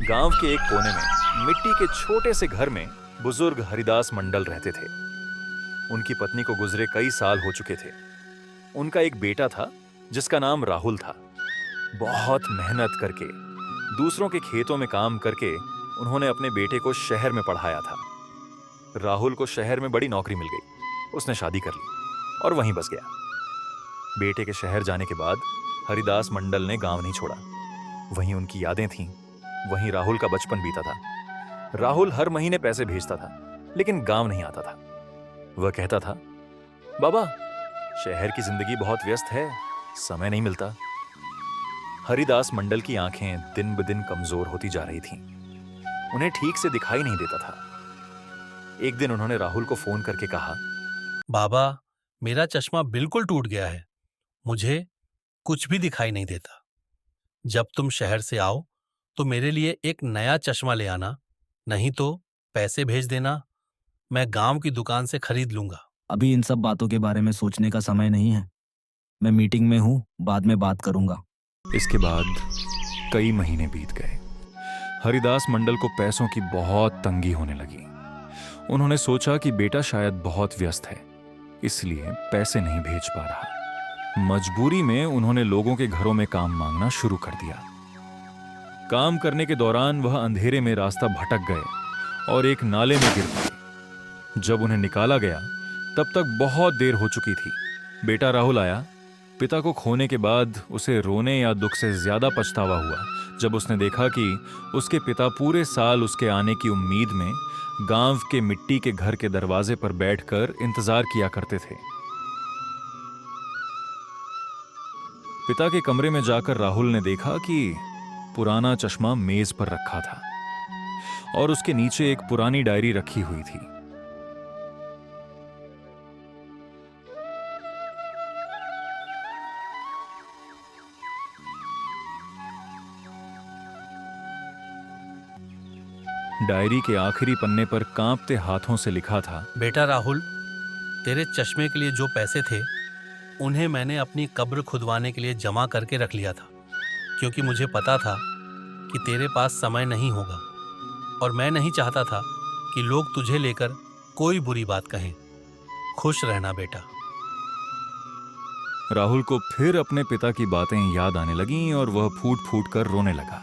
गांव के एक कोने में मिट्टी के छोटे से घर में बुजुर्ग हरिदास मंडल रहते थे। उनकी पत्नी को गुजरे कई साल हो चुके थे। उनका एक बेटा था जिसका नाम राहुल था। बहुत मेहनत करके, दूसरों के खेतों में काम करके उन्होंने अपने बेटे को शहर में पढ़ाया था। राहुल को शहर में बड़ी नौकरी मिल गई। उसने शादी कर ली और वहीं बस गया। बेटे के शहर जाने के बाद हरिदास मंडल ने गांव नहीं छोड़ा। वहीं उनकी यादें थीं, वहीं राहुल का बचपन बीता था। राहुल हर महीने पैसे भेजता था, लेकिन गांव नहीं आता था। वह कहता था, बाबा, शहर की जिंदगी बहुत व्यस्त है, समय नहीं मिलता। हरिदास मंडल की आंखें दिन ब दिन कमजोर होती जा रही थीं। उन्हें ठीक से दिखाई नहीं देता था। एक दिन उन्होंने राहुल को फोन करके कहा, बाबा, मेरा चश्मा बिल्कुल टूट गया है। मुझे कुछ भी दिखाई नहीं देता। जब तुम शहर से आओ तो मेरे लिए एक नया चश्मा ले आना, नहीं तो पैसे भेज देना, मैं गांव की दुकान से खरीद लूंगा। अभी इन सब बातों के बारे में सोचने का समय नहीं है। मैं मीटिंग में हूँ, बाद में बात करूंगा। इसके बाद कई महीने बीत गए। हरिदास मंडल को पैसों की बहुत तंगी होने लगी। उन्होंने सोचा कि बेटा शायद बहुत व्यस्त है, इसलिए पैसे नहीं भेज पा रहा। मजबूरी में उन्होंने लोगों के घरों में काम मांगना शुरू कर दिया। काम करने के दौरान वह अंधेरे में रास्ता भटक गए और एक नाले में गिर पड़े। जब उन्हें निकाला गया तब तक बहुत देर हो चुकी थी। बेटा राहुल आया। पिता को खोने के बाद उसे रोने या दुख से ज्यादा पछतावा हुआ जब उसने देखा कि उसके पिता पूरे साल उसके आने की उम्मीद में गांव के मिट्टी के घर के दरवाजे पर बैठकर इंतजार किया करते थे। पिता के कमरे में जाकर राहुल ने देखा कि पुराना चश्मा मेज पर रखा था और उसके नीचे एक पुरानी डायरी रखी हुई थी। डायरी के आखिरी पन्ने पर कांपते हाथों से लिखा था, बेटा राहुल, तेरे चश्मे के लिए जो पैसे थे उन्हें मैंने अपनी कब्र खुदवाने के लिए जमा करके रख लिया था, क्योंकि मुझे पता था कि तेरे पास समय नहीं होगा और मैं नहीं चाहता था कि लोग तुझे लेकर कोई बुरी बात कहें। खुश रहना बेटा। राहुल को फिर अपने पिता की बातें याद आने लगीं और वह फूट फूट कर रोने लगा।